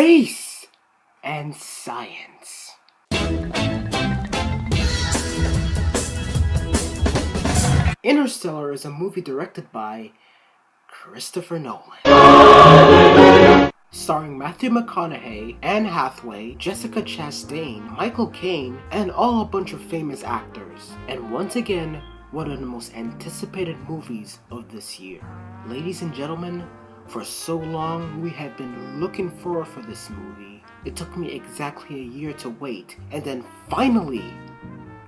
space and science. Interstellar is a movie directed by Christopher Nolan, starring Matthew McConaughey, Anne Hathaway, Jessica Chastain, Michael Caine, and all a bunch of famous actors. And once again, one of the most anticipated movies of this year. Ladies and gentlemen, for so long we have been looking forward for this movie. It took me exactly a year to wait, and then finally,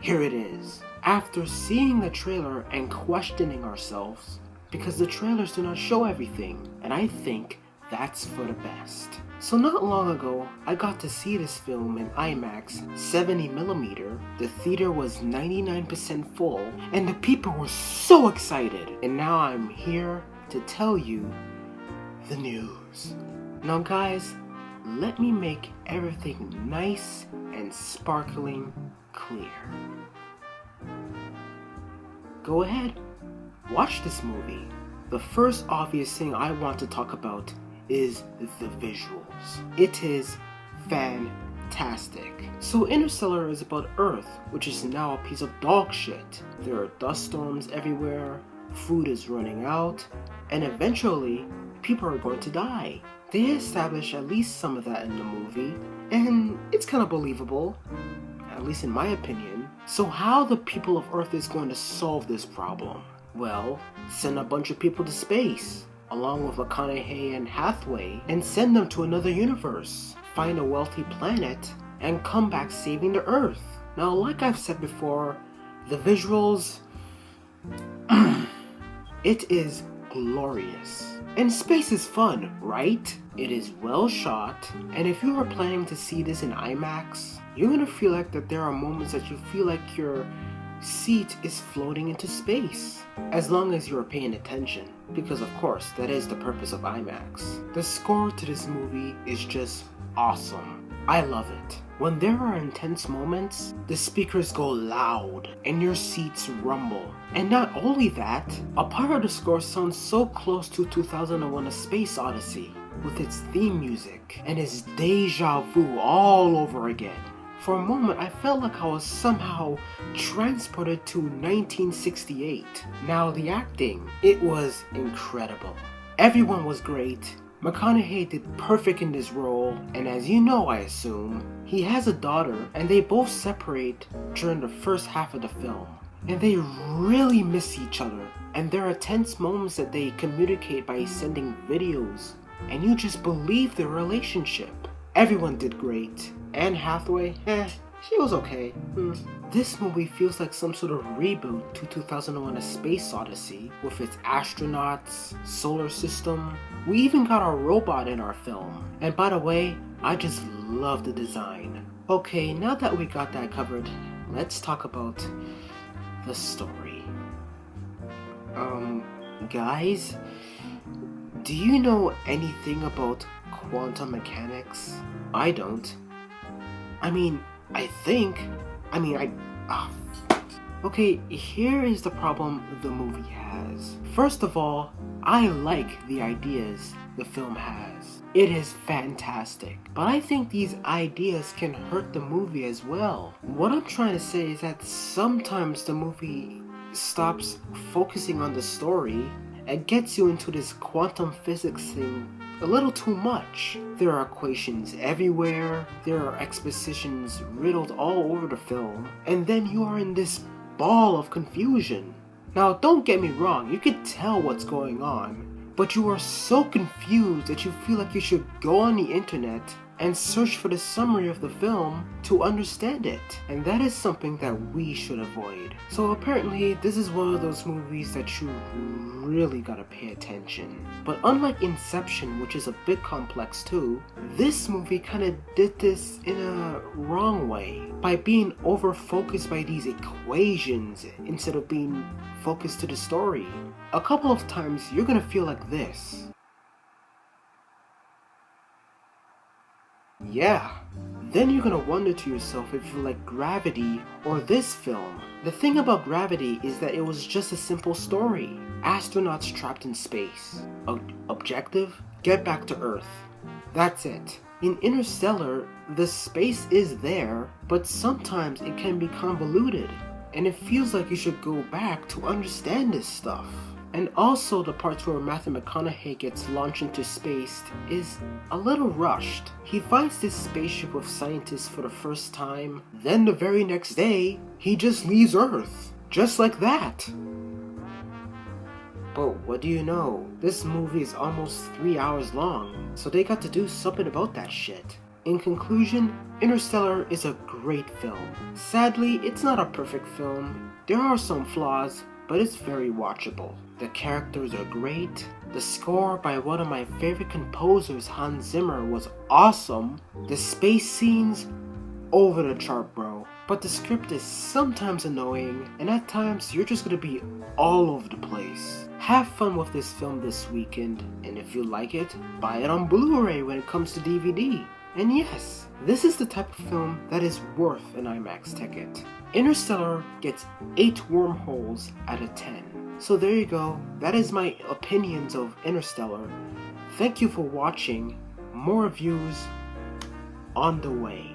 here it is. After seeing the trailer and questioning ourselves, because the trailers do not show everything, and I think that's for the best. So not long ago, I got to see this film in IMAX 70mm. The theater was 99% full, and the people were so excited. And now I'm here to tell you the news. Now guys, let me make everything nice and sparkling clear. Go ahead, watch this movie. The first obvious thing I want to talk about is the visuals. It is fantastic. So Interstellar is about Earth, which is now a piece of dog shit. There are dust storms everywhere, food is running out, and eventually people are going to die. They establish at least some of that in the movie, and it's kind of believable, at least in my opinion. So how the people of Earth is going to solve this problem? Well, send a bunch of people to space, along with McConaughey and Hathaway, and send them to another universe, find a wealthy planet, and come back saving the Earth. Now, like I've said before, the visuals, it is glorious. And space is fun, right? It is well shot, and if you are planning to see this in IMAX, you're gonna feel like that there are moments that you feel like your seat is floating into space, as long as you're paying attention, because of course that is the purpose of IMAX. The score to this movie is just awesome. I love it. When there are intense moments, the speakers go loud and your seats rumble. And not only that, a part of the score sounds so close to 2001: A Space Odyssey, with its theme music, and it's deja vu all over again. For a moment, I felt like I was somehow transported to 1968. Now the acting, it was incredible. Everyone was great. McConaughey did perfect in this role, and as you know, I assume, he has a daughter, and they both separate during the first half of the film. And they really miss each other, and there are tense moments that they communicate by sending videos, and you just believe their relationship. Everyone did great. Anne Hathaway, she was okay. This movie feels like some sort of reboot to 2001: A Space Odyssey, with its astronauts, solar system. We even got our robot in our film. And by the way, I just love the design. Okay, now that we got that covered, let's talk about the story. Guys, do you know anything about quantum mechanics? I don't. Okay, here is the problem the movie has. First of all, I like the ideas the film has. It is fantastic. But I think these ideas can hurt the movie as well. What I'm trying to say is that sometimes the movie stops focusing on the story and gets you into this quantum physics thing a little too much. There are equations everywhere, there are expositions riddled all over the film, and then you are in this ball of confusion. Now don't get me wrong, you can tell what's going on, but you are so confused that you feel like you should go on the internet and search for the summary of the film to understand it. And that is something that we should avoid. So apparently this is one of those movies that you really gotta pay attention. But unlike Inception, which is a bit complex too, this movie kinda did this in a wrong way, by being over-focused by these equations instead of being focused to the story. A couple of times you're gonna feel like this. Yeah. Then you're gonna wonder to yourself if you like Gravity or this film. The thing about Gravity is that it was just a simple story. Astronauts trapped in space. Objective? Get back to Earth. That's it. In Interstellar, the space is there, but sometimes it can be convoluted, and it feels like you should go back to understand this stuff. And also the parts where Matthew McConaughey gets launched into space is a little rushed. He finds this spaceship with scientists for the first time, then the very next day, he just leaves Earth. Just like that. But what do you know? This movie is almost 3 hours long, so they got to do something about that shit. In conclusion, Interstellar is a great film. Sadly, it's not a perfect film. There are some flaws, but it's very watchable. The characters are great. The score by one of my favorite composers, Hans Zimmer, was awesome. The space scenes, over the chart, bro. But the script is sometimes annoying, and at times you're just gonna be all over the place. Have fun with this film this weekend, and if you like it, buy it on Blu-ray when it comes to DVD. And yes, this is the type of film that is worth an IMAX ticket. Interstellar gets 8 wormholes out of 10. So there you go, that is my opinions of Interstellar. Thank you for watching. More reviews on the way.